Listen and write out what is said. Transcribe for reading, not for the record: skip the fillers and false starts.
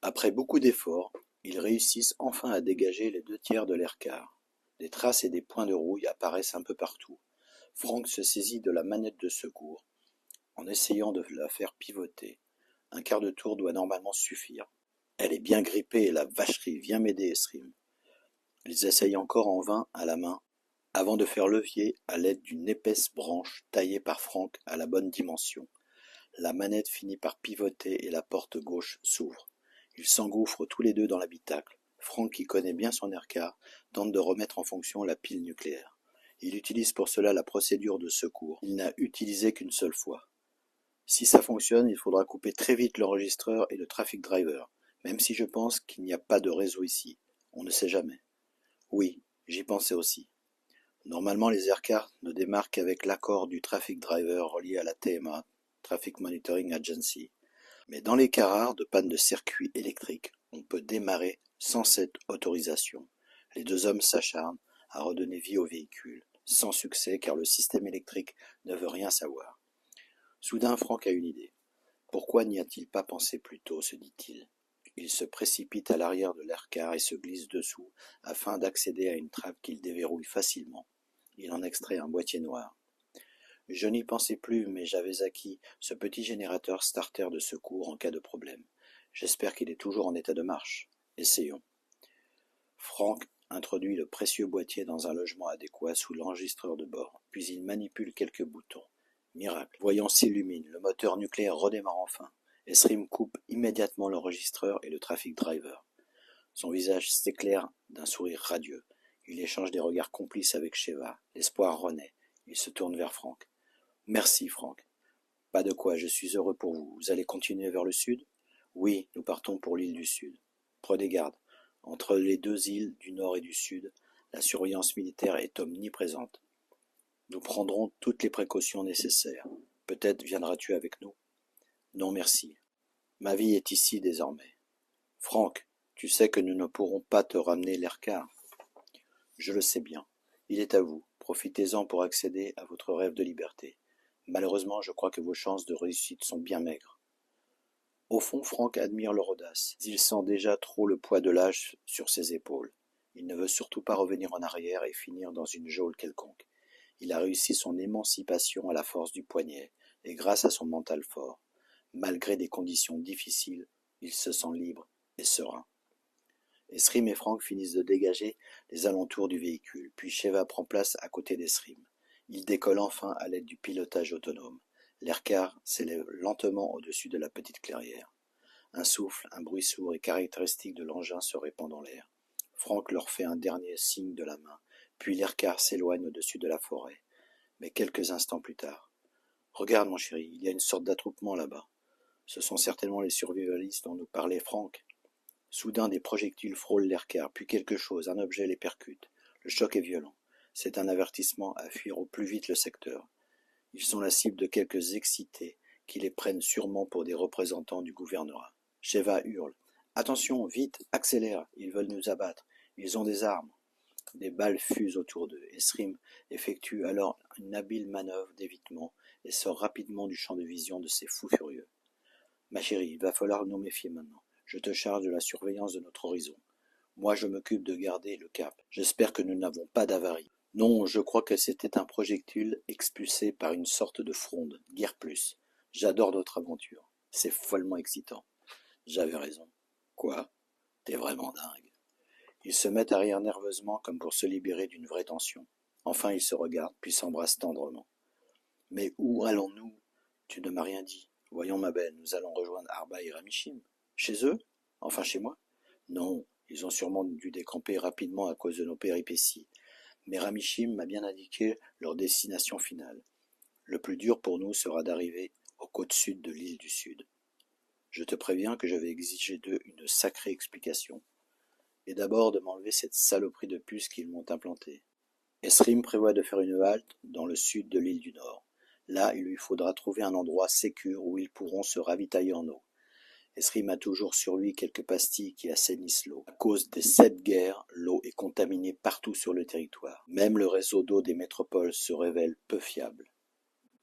Après beaucoup d'efforts, ils réussissent enfin à dégager les 2 tiers de l'air quart. Des traces et des points de rouille apparaissent un peu partout. Frank se saisit de la manette de secours, en essayant de la faire pivoter. Un quart de tour doit normalement suffire. Elle est bien grippée et la vacherie, viens m'aider, Esrim. Ils essayent encore en vain à la main, avant de faire levier à l'aide d'une épaisse branche taillée par Frank à la bonne dimension. La manette finit par pivoter et la porte gauche s'ouvre. Ils s'engouffrent tous les deux dans l'habitacle. Frank, qui connaît bien son aircar, tente de remettre en fonction la pile nucléaire. Il utilise pour cela la procédure de secours. Il n'a utilisé qu'une seule fois. Si ça fonctionne, il faudra couper très vite l'enregistreur et le traffic driver, même si je pense qu'il n'y a pas de réseau ici. On ne sait jamais. Oui, j'y pensais aussi. Normalement, les aircars ne démarrent qu'avec l'accord du traffic driver relié à la TMA, Traffic Monitoring Agency. Mais dans les cas rares de panne de circuit électrique, on peut démarrer sans cette autorisation. Les deux hommes s'acharnent à redonner vie au véhicule, sans succès car le système électrique ne veut rien savoir. Soudain, Frank a une idée. Pourquoi n'y a-t-il pas pensé plus tôt, se dit-il. Il se précipite à l'arrière de l'aircar et se glisse dessous afin d'accéder à une trappe qu'il déverrouille facilement. Il en extrait un boîtier noir. Je n'y pensais plus, mais j'avais acquis ce petit générateur starter de secours en cas de problème. J'espère qu'il est toujours en état de marche. Essayons. Frank introduit le précieux boîtier dans un logement adéquat sous l'enregistreur de bord, puis il manipule quelques boutons. Miracle. Le voyant s'illumine, le moteur nucléaire redémarre enfin. Esrim coupe immédiatement l'enregistreur et le traffic driver. Son visage s'éclaire d'un sourire radieux. Il échange des regards complices avec Sheva. L'espoir renaît. Il se tourne vers Frank. Merci, Frank. Pas de quoi, je suis heureux pour vous. Vous allez continuer vers le sud? Oui, nous partons pour l'île du Sud. Prenez garde. Entre les deux îles du nord et du sud, la surveillance militaire est omniprésente. Nous prendrons toutes les précautions nécessaires. Peut-être viendras-tu avec nous? Non, merci. Ma vie est ici désormais. Frank, tu sais que nous ne pourrons pas te ramener l'aircar. Je le sais bien. Il est à vous. Profitez-en pour accéder à votre rêve de liberté. Malheureusement, je crois que vos chances de réussite sont bien maigres. Au fond, Frank admire leur audace. Il sent déjà trop le poids de l'âge sur ses épaules. Il ne veut surtout pas revenir en arrière et finir dans une geôle quelconque. Il a réussi son émancipation à la force du poignet, et grâce à son mental fort. Malgré des conditions difficiles, il se sent libre et serein. Esrim et Frank finissent de dégager les alentours du véhicule, puis Sheva prend place à côté d'Esrim. Il décolle enfin à l'aide du pilotage autonome. L'aircar s'élève lentement au-dessus de la petite clairière. Un souffle, un bruit sourd et caractéristique de l'engin se répand dans l'air. Frank leur fait un dernier signe de la main, puis l'aircar s'éloigne au-dessus de la forêt. Mais quelques instants plus tard. Regarde, mon chéri, il y a une sorte d'attroupement là-bas. Ce sont certainement les survivalistes dont nous parlait Frank. Soudain, des projectiles frôlent l'aircar, puis quelque chose, un objet les percute. Le choc est violent. C'est un avertissement à fuir au plus vite le secteur. Ils sont la cible de quelques excités qui les prennent sûrement pour des représentants du gouvernorat. Sheva hurle. Attention, vite, accélère, ils veulent nous abattre. Ils ont des armes. Des balles fusent autour d'eux. Esrim effectue alors une habile manœuvre d'évitement et sort rapidement du champ de vision de ces fous furieux. Ma chérie, il va falloir nous méfier maintenant. Je te charge de la surveillance de notre horizon. Moi, je m'occupe de garder le cap. J'espère que nous n'avons pas d'avarie. Non, je crois que c'était un projectile expulsé par une sorte de fronde, guère plus. J'adore notre aventure. C'est follement excitant. J'avais raison. Quoi? T'es vraiment dingue. Ils se mettent à rire nerveusement comme pour se libérer d'une vraie tension. Enfin, ils se regardent, puis s'embrassent tendrement. Mais où allons-nous? Tu ne m'as rien dit. Voyons, ma belle, nous allons rejoindre Arba et Ramishim. Chez eux? Enfin, chez moi? Non, ils ont sûrement dû décamper rapidement à cause de nos péripéties. Mais Ramishim m'a bien indiqué leur destination finale. Le plus dur pour nous sera d'arriver aux côtes sud de l'île du Sud. Je te préviens que je vais exiger d'eux une sacrée explication. Et d'abord de m'enlever cette saloperie de puce qu'ils m'ont implantée. Esrim prévoit de faire une halte dans le sud de l'île du Nord. Là, il lui faudra trouver un endroit sécure où ils pourront se ravitailler en eau. Esrim a toujours sur lui quelques pastilles qui assainissent l'eau. À cause des 7 guerres, l'eau est contaminée partout sur le territoire. Même le réseau d'eau des métropoles se révèle peu fiable.